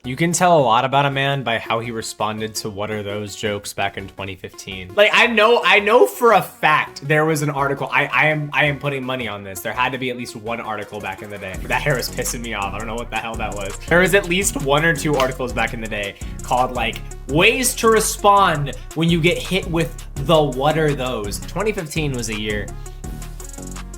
You can tell a lot about a man by how he responded to what are those jokes back in 2015. Like, I know for a fact there was an article. I am putting money on this. There had to be at least one article back in the day. That hair was pissing me off. I don't know what the hell that was. There was at least 1 or 2 articles back in the day called like ways to respond when you get hit with the what are those. 2015 was a year.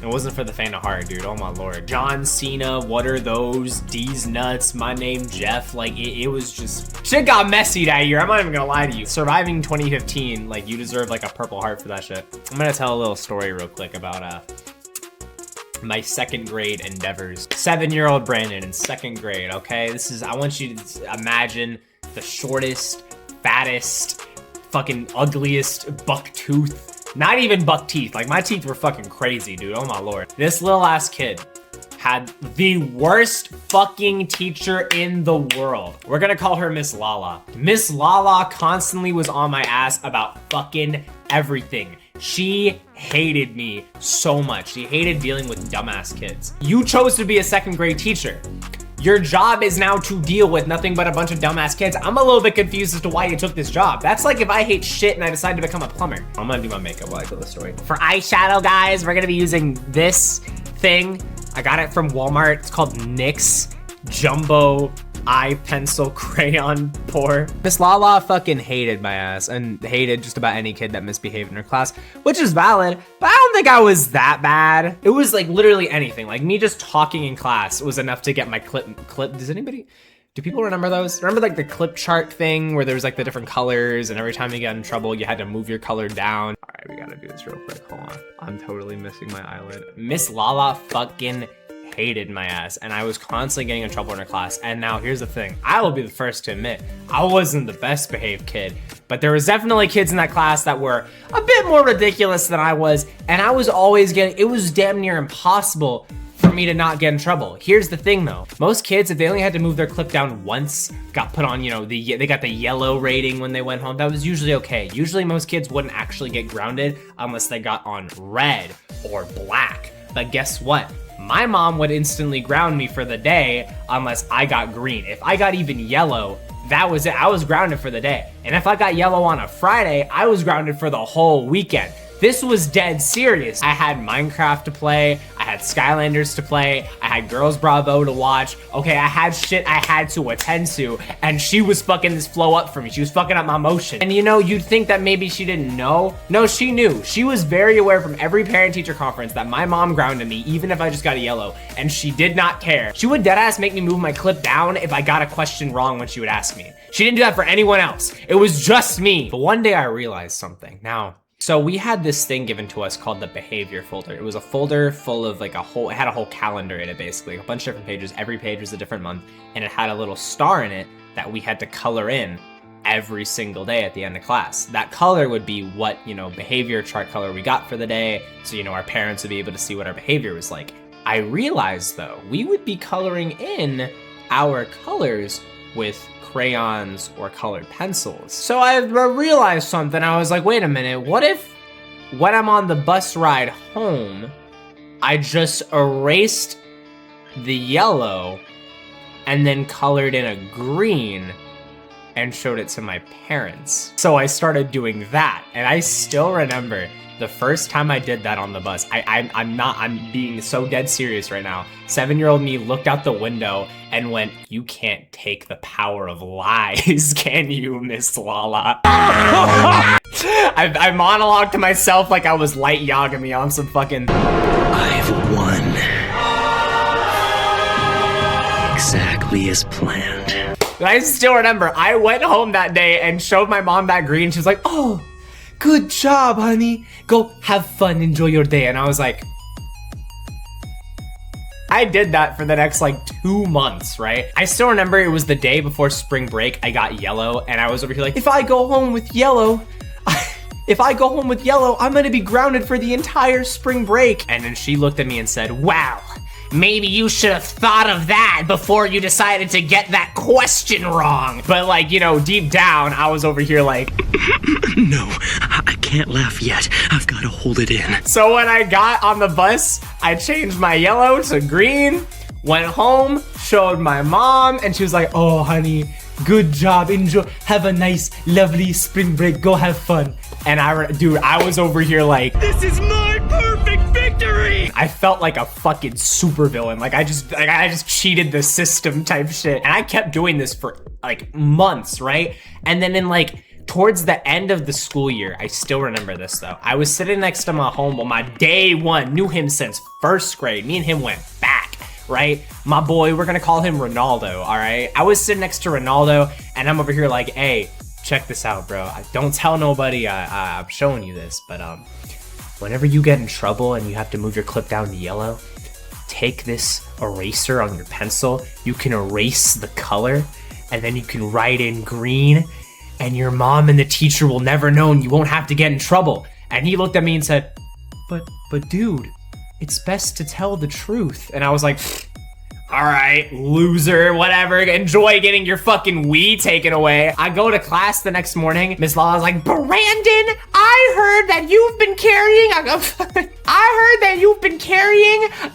It wasn't for the faint of heart, dude. Oh my lord. John Cena, what are those? D's nuts, my name Jeff. Like, it was just... Shit got messy that year. I'm not even gonna lie to you. Surviving 2015, like, you deserve like a purple heart for that shit. I'm gonna tell a little story real quick about my 2nd grade endeavors. 7-year-old Brandon in 2nd grade, okay? I want you to imagine the shortest, fattest, fucking ugliest buck tooth. Not even buck teeth. Like, my teeth were fucking crazy, dude. Oh my lord. This little ass kid had the worst fucking teacher in the world. We're gonna call her Miss Lala. Miss Lala constantly was on my ass about fucking everything. She hated me so much. She hated dealing with dumbass kids. You chose to be a 2nd grade teacher. Your job is now to deal with nothing but a bunch of dumbass kids. I'm a little bit confused as to why you took this job. That's like if I hate shit and I decide to become a plumber. I'm gonna do my makeup while I tell the story. For eyeshadow, guys, we're gonna be using this thing. I got it from Walmart. It's called NYX Jumbo Eye Pencil Crayon Pour. Miss Lala fucking hated my ass and hated just about any kid that misbehaved in her class, which is valid, but I don't think I was that bad. It was like literally anything. Like me just talking in class was enough to get my clip. Do people remember those? Remember like the clip chart thing where there was like the different colors and every time you got in trouble, you had to move your color down. All right, we gotta do this real quick. Hold on. I'm totally missing my eyelid. Miss Lala fucking hated my ass and I was constantly getting in trouble in her class. And now here's the thing, I will be the first to admit I wasn't the best behaved kid, but there was definitely kids in that class that were a bit more ridiculous than I was, and I was always it was damn near impossible for me to not get in trouble. Here's the thing though, most kids, if they only had to move their clip down once, got put on, you know, they got the yellow rating when they went home. That was usually okay. Usually most kids wouldn't actually get grounded unless they got on red or black. But guess what? My mom would instantly ground me for the day unless I got green. If I got even yellow, that was it. I was grounded for the day. And if I got yellow on a Friday, I was grounded for the whole weekend. This was dead serious. I had Minecraft to play, I had Skylanders to play, I had Girls Bravo to watch. Okay, I had shit I had to attend to, and she was fucking this flow up for me. She was fucking up my motion. And you know, you'd think that maybe she didn't know. No, she knew. She was very aware from every parent-teacher conference that my mom grounded me, even if I just got a yellow, and she did not care. She would deadass make me move my clip down if I got a question wrong when she would ask me. She didn't do that for anyone else. It was just me. But one day I realized something. Now, so we had this thing given to us called the behavior folder. It was a folder full of like it had a whole calendar in it basically, a bunch of different pages. Every page was a different month, and it had a little star in it that we had to color in every single day at the end of class. That color would be what, you know, behavior chart color we got for the day. So, you know, our parents would be able to see what our behavior was like. I realized though, we would be coloring in our colors with crayons or colored pencils. So I realized something. I was like, wait a minute, what if when I'm on the bus ride home, I just erased the yellow and then colored in a green and showed it to my parents? So I started doing that, and I still remember the first time I did that on the bus. I'm being so dead serious right now. 7-year-old me looked out the window and went, "You can't take the power of lies, can you, Miss Lala?" I monologued to myself like I was Light Yagami on some fucking... I've won. Exactly as planned. But I still remember, I went home that day and showed my mom that green. She was like, "Oh, good job, honey. Go have fun, enjoy your day." And I was like, I did that for the next like 2 months, right? I still remember it was the day before spring break. I got yellow and I was over here like, if I go home with yellow, I'm gonna be grounded for the entire spring break. And then she looked at me and said, "Wow, maybe you should have thought of that before you decided to get that question wrong." But like, you know, deep down, I was over here like, no, I can't laugh yet. I've got to hold it in. So when I got on the bus, I changed my yellow to green, Went home, showed my mom, and she was like, oh, honey, good job. Enjoy. Have a nice, lovely spring break. Go have fun. And I was over here like, This is my perfect victory! I felt like a fucking supervillain. Like I just cheated the system type shit. And I kept doing this for like months, right? And then in like towards the end of the school year, I still remember this though. I was sitting next to my homeboy, my day one, knew him since first grade. Me and him went back, right? My boy, we're gonna call him Ronaldo, all right? I was sitting next to Ronaldo and I'm over here like, hey, check this out, bro. Don't tell nobody I'm showing you this, but whenever you get in trouble and you have to move your clip down to yellow, take this eraser on your pencil. You can erase the color and then you can write in green and your mom and the teacher will never know and you won't have to get in trouble. And he looked at me and said, but dude, it's best to tell the truth. And I was like, all right, loser, whatever. Enjoy getting your fucking Wii taken away. I go to class the next morning. Miss Lala's like, Brandon, I heard that you've been carrying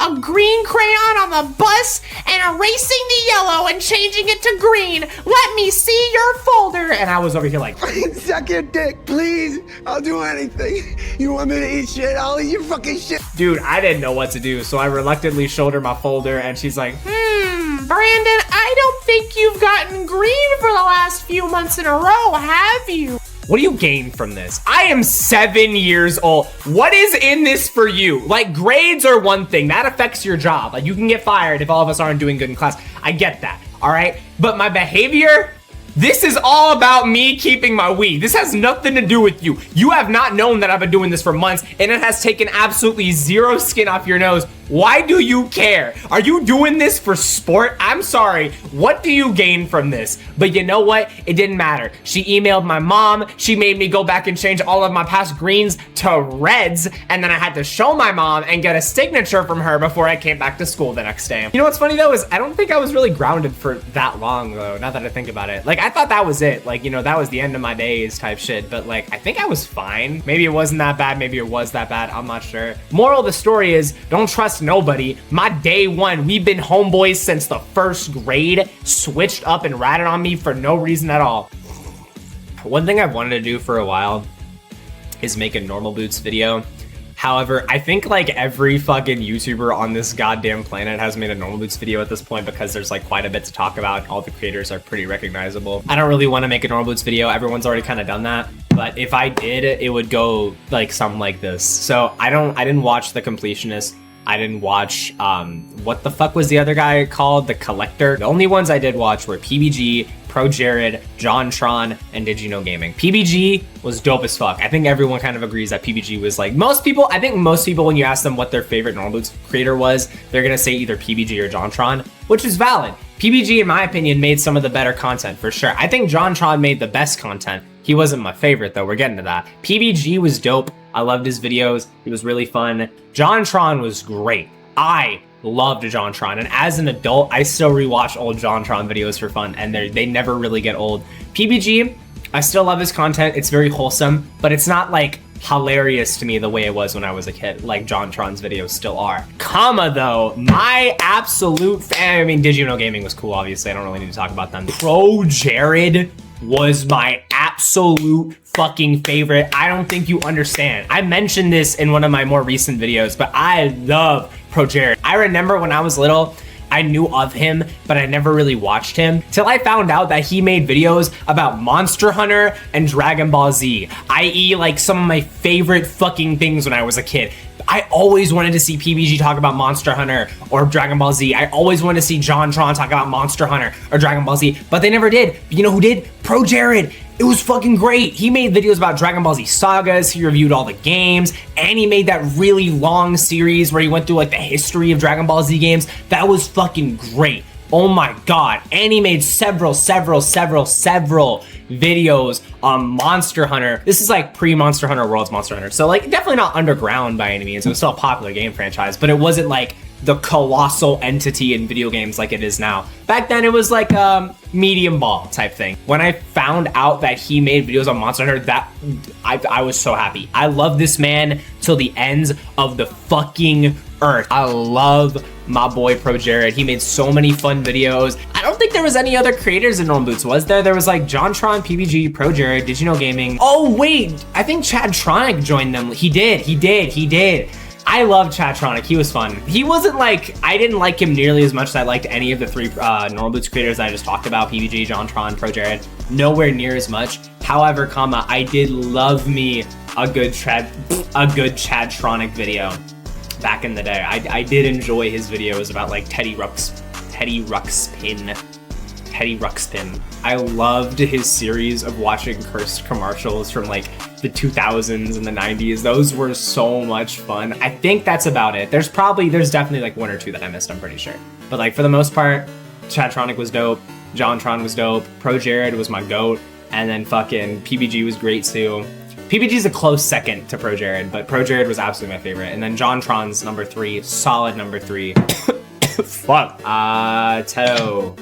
a green crayon on the bus and erasing the yellow and changing it to green. Let me see your folder. And I was over here like, Suck your dick, please. I'll do anything. You want me to eat shit? I'll eat your fucking shit. dude, I didn't know what to do. So I reluctantly showed her my folder and she's like, Brandon, I don't think you've gotten green for the last few months in a row, have you? What do you gain from this? I am 7 years old. What is in this for you? Like, grades are one thing. That affects your job. Like, you can get fired if all of us aren't doing good in class. I get that, all right? But my behavior, this is all about me keeping my weed. This has nothing to do with you. You have not known that I've been doing this for months, and it has taken absolutely zero skin off your nose. Why do you care? Are you doing this for sport? I'm sorry. What do you gain from this? But you know what? It didn't matter. She emailed my mom. She made me go back and change all of my past greens to reds. And then I had to show my mom and get a signature from her before I came back to school the next day. You know what's funny though is I don't think I was really grounded for that long though, now that I think about it. Like I thought that was it. Like, you know, that was the end of my days type shit. But like, I think I was fine. Maybe it wasn't that bad. Maybe it was that bad. I'm not sure. Moral of the story is don't trust nobody. My day one, we've been homeboys since the first grade, switched up and ratted on me for no reason at all. One thing I've wanted to do for a while is make a normal boots video. However, I think like every fucking YouTuber on this goddamn planet has made a normal boots video at this point because there's like quite a bit to talk about. All the creators are pretty recognizable. I don't really want to make a normal boots video. Everyone's already kind of done that. But if I did, it would go like something like this. So I didn't watch The Completionist. I didn't watch, what the fuck was the other guy called? The Collector. The only ones I did watch were PBG, Pro Jared, JonTron, and Did You Know Gaming. PBG was dope as fuck. I think everyone kind of agrees that PBG was like, I think most people, when you ask them what their favorite normal boots creator was, they're gonna say either PBG or JonTron, which is valid. PBG, in my opinion, made some of the better content for sure. I think JonTron made the best content. He wasn't my favorite though, we're getting to that. PBG was dope. I loved his videos. He was really fun. JonTron was great. I loved JonTron, and as an adult, I still rewatch old JonTron videos for fun, and they never really get old. PBG, I still love his content. It's very wholesome, but it's not like hilarious to me the way it was when I was a kid, like JonTron's videos still are. Though, my absolute fan, I mean, Did You Know Gaming was cool, obviously. I don't really need to talk about them. Pro Jared was my absolute fucking favorite. I don't think you understand. I mentioned this in one of my more recent videos, but I love Pro Jared. I remember when I was little, I knew of him, but I never really watched him till I found out that he made videos about Monster Hunter and Dragon Ball Z, i.e. like some of my favorite fucking things when I was a kid. I always wanted to see PBG talk about Monster Hunter or Dragon Ball Z. I always wanted to see JonTron talk about Monster Hunter or Dragon Ball Z, but they never did. But you know who did? Pro Jared. It was fucking great. He made videos about Dragon Ball Z sagas. He reviewed all the games, and he made that really long series where he went through like the history of Dragon Ball Z games. That was fucking great. Oh my God. And he made several videos on Monster Hunter. This is like pre-Monster Hunter World's Monster Hunter. So like definitely not underground by any means. It was still a popular game franchise, but it wasn't like the colossal entity in video games like it is now. Back then it was like a medium ball type thing. When I found out that he made videos on Monster Hunter, I was so happy. I love this man till the ends of the fucking earth. I love my boy Pro Jared. He made so many fun videos. I don't think there was any other creators in Normal Boots, was there? There was like JonTron, PBG, Pro Jared, Did You Know Gaming. Oh wait, I think Chadtronic joined them. He did. I love Chadtronic, he was fun. He wasn't like, I didn't like him nearly as much as I liked any of the 3 Normal Boots creators I just talked about, PBG, JonTron, Pro Jared. Nowhere near as much. However, I did love me a good Chadtronic video back in the day. I did enjoy his videos about like Teddy Ruxpin. I loved his series of watching cursed commercials from like the 2000s and the 90s. Those were so much fun. I think that's about it. There's definitely like 1 or 2 that I missed, I'm pretty sure. But like for the most part, Chadtronic was dope, JonTron was dope, Pro Jared was my goat, and then fucking PBG was great too. PBG's a close second to Pro Jared, but Pro Jared was absolutely my favorite. And then JonTron's number 3, solid number 3. Fuck. Teto.